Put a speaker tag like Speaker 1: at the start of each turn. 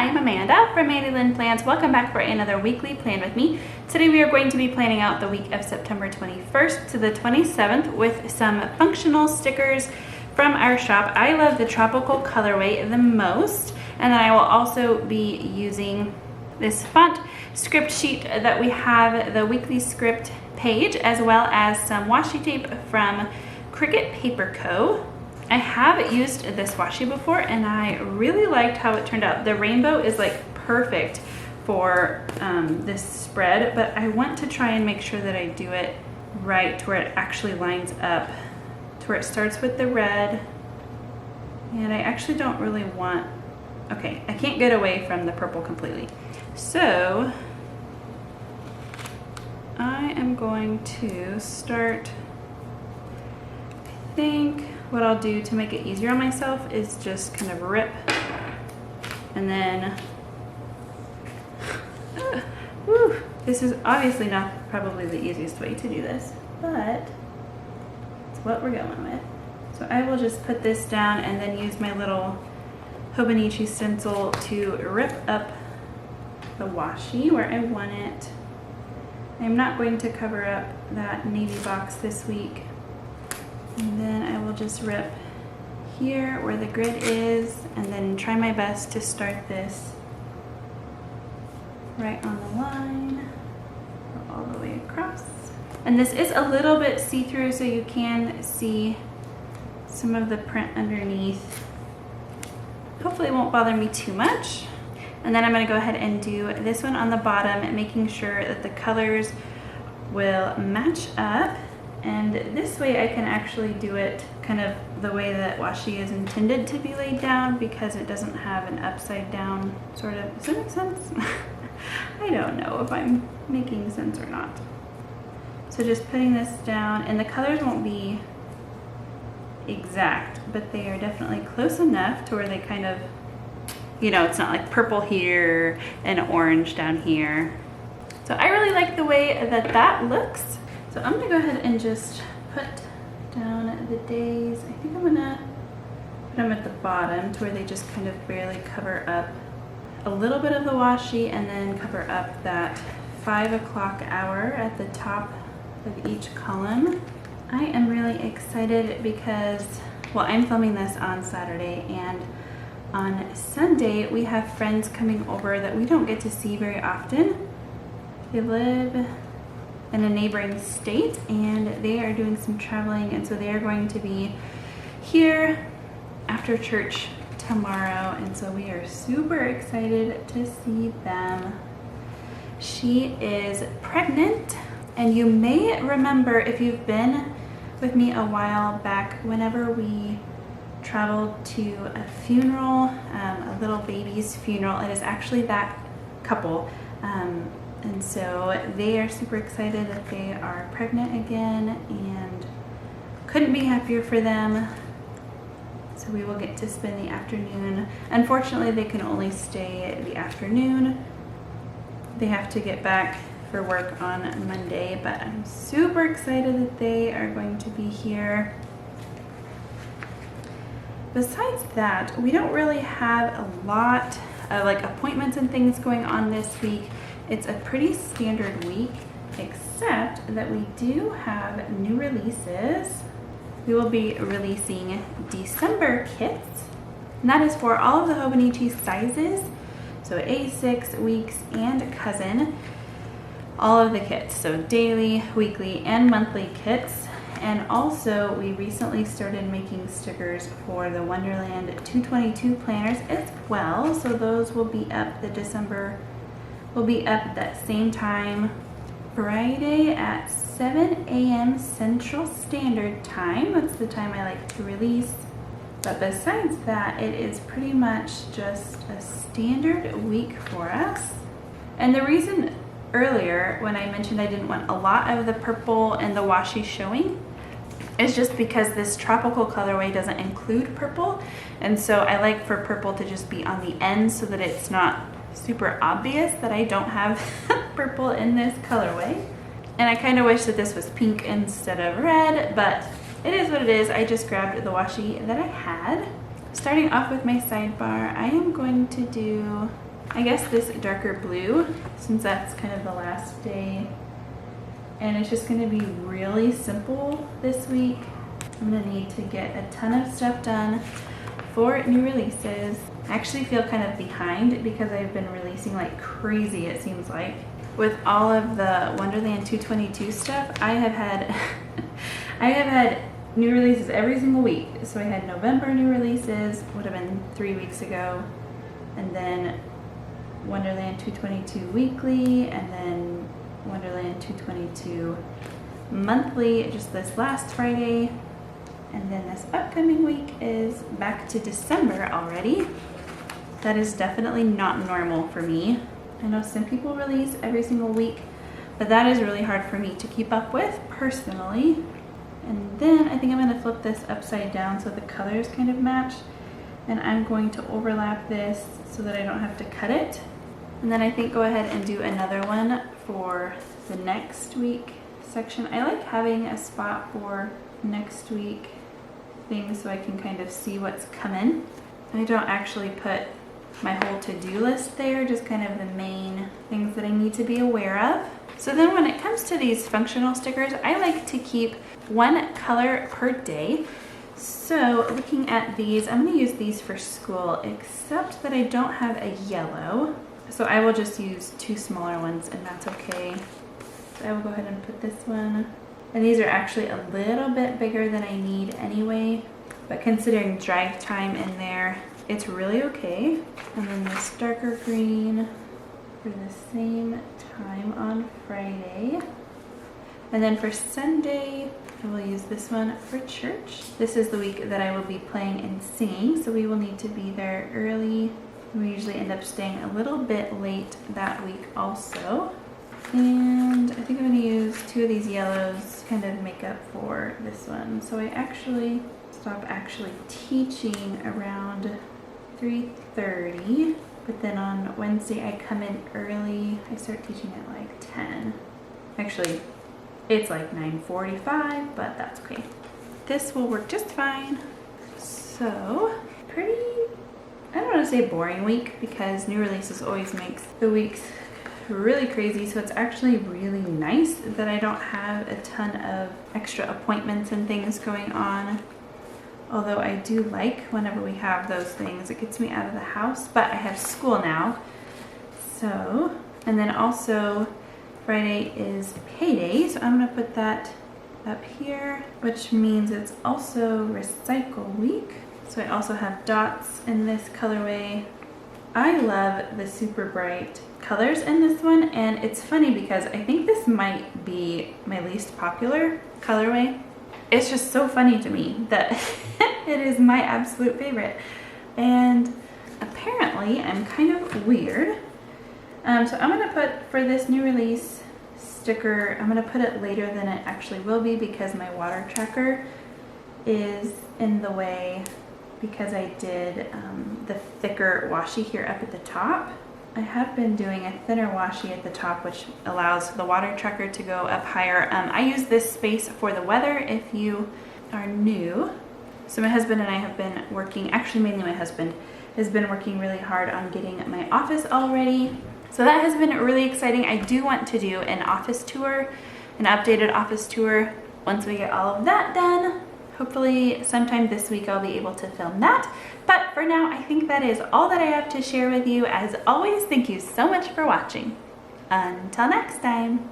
Speaker 1: I am Amanda from Mandy Lynn Plans. Welcome back for another weekly plan with me. Today we are going to be planning out the week of September 21st to the 27th with some functional stickers from our shop. I love the tropical colorway the most, and then I will also be using this font script sheet that we have, the weekly script page, as well as some washi tape from Cricut Paper Co. I have used this washi before and I really liked how it turned out. The rainbow is like perfect for this spread, but I want to try and make sure that I do it right to where it actually lines up, to where it starts with the red. And I actually don't really want, okay, I can't get away from the purple completely. So I am going to start, I think what I'll do to make it easier on myself is just kind of rip and then, whew, this is obviously not probably the easiest way to do this, but it's what we're going with. So I will just put this down and then use my little Hobonichi stencil to rip up the washi where I want it. I'm not going to cover up that navy box this week. And then I will just rip here where the grid is and then try my best to start this right on the line, go all the way across. And this is a little bit see-through, so you can see some of the print underneath. Hopefully it won't bother me too much. And then I'm going to go ahead and do this one on the bottom, making sure that the colors will match up. And this way I can actually do it kind of the way that washi is intended to be laid down, because it doesn't have an upside down sort of, does that make sense? I don't know if I'm making sense or not. So just putting this down, and the colors won't be exact, but they are definitely close enough to where they kind of, you know, it's not like purple here and orange down here. So I really like the way that that looks. So I'm gonna go ahead and just put down the days. I think I'm gonna put them at the bottom to where they just kind of barely cover up a little bit of the washi, and then cover up that 5 o'clock hour at the top of each column. I am really excited because, well, I'm filming this on Saturday, and on Sunday we have friends coming over that we don't get to see very often. They live in a neighboring state and they are doing some traveling, and so they are going to be here after church tomorrow, and so we are super excited to see them. She is pregnant, and you may remember, if you've been with me a while back, whenever we traveled to a funeral, a little baby's funeral, it is actually that couple. And so they are super excited that they are pregnant again, and couldn't be happier for them. So we will get to spend the afternoon. Unfortunately, they can only stay the afternoon. They have to get back for work on Monday, but I'm super excited that they are going to be here. Besides that, we don't really have a lot of like appointments and things going on this week. It's a pretty standard week, except that we do have new releases. We will be releasing December kits, and that is for all of the Hobonichi sizes, so A6, weeks, and cousin, all of the kits, so daily, weekly, and monthly kits. And also we recently started making stickers for the Wonderland 222 planners as well, so those will be up, the December will be up at that same time, Friday at 7 a.m. Central Standard Time. That's the time I like to release. But besides that, it is pretty much just a standard week for us. And the reason earlier when I mentioned I didn't want a lot of the purple and the washi showing is just because this tropical colorway doesn't include purple. And so I like for purple to just be on the end so that it's not super obvious that I don't have purple in this colorway. And I kind of wish that this was pink instead of red, but it is what it is. I just grabbed the washi that I had. Starting off with my sidebar, I am going to do I guess this darker blue, since that's kind of the last day. And it's just gonna be really simple this week. I'm gonna need to get a ton of stuff done for new releases. I actually feel kind of behind because I've been releasing like crazy, it seems like. With all of the Wonderland 222 stuff, I have had new releases every single week. So I had November new releases, would have been 3 weeks ago, and then Wonderland 222 weekly, and then Wonderland 222 monthly just this last Friday. And then this upcoming week is back to December already. That is definitely not normal for me. I know some people release every single week, but that is really hard for me to keep up with personally. And then I think I'm gonna flip this upside down so the colors kind of match. And I'm going to overlap this so that I don't have to cut it. And then I think go ahead and do another one for the next week section. I like having a spot for next week things so I can kind of see what's coming. I don't actually put my whole to-do list there, just kind of the main things that I need to be aware of. So then when it comes to these functional stickers, I like to keep one color per day. So looking at these, I'm going to use these for school, except that I don't have a yellow. So I will just use 2 smaller ones, and that's okay. So I will go ahead and put this one. And these are actually a little bit bigger than I need anyway, but considering drive time in there, it's really okay. And then this darker green for the same time on Friday. And then for Sunday, I will use this one for church. This is the week that I will be playing and singing, so we will need to be there early. We usually end up staying a little bit late that week also. And I think I'm going to use 2 of these yellows to kind of make up for this one. So I actually stop teaching around 3:30, but then on Wednesday I come in early. I start teaching at like 10. Actually, it's like 9:45, but that's okay. This will work just fine. So, pretty, I don't want to say boring week because new releases always makes the weeks really crazy. So it's actually really nice that I don't have a ton of extra appointments and things going on. Although I do like whenever we have those things, it gets me out of the house, but I have school now. So, and then also Friday is payday, so I'm gonna put that up here, which means it's also recycle week. So I also have dots in this colorway. I love the super bright colors in this one, and it's funny because I think this might be my least popular colorway. It's just so funny to me that it is my absolute favorite. And apparently I'm kind of weird. So I'm gonna put, for this new release sticker, I'm gonna put it later than it actually will be because my water tracker is in the way because I did the thicker washi here up at the top. I have been doing a thinner washi at the top, which allows the water tracker to go up higher. I use this space for the weather if you are new. So my husband and I have been working, actually mainly my husband, has been working really hard on getting my office all ready. So that has been really exciting. I do want to do an office tour, an updated office tour once we get all of that done. Hopefully sometime this week I'll be able to film that. But for now, I think that is all that I have to share with you. As always, thank you so much for watching. Until next time.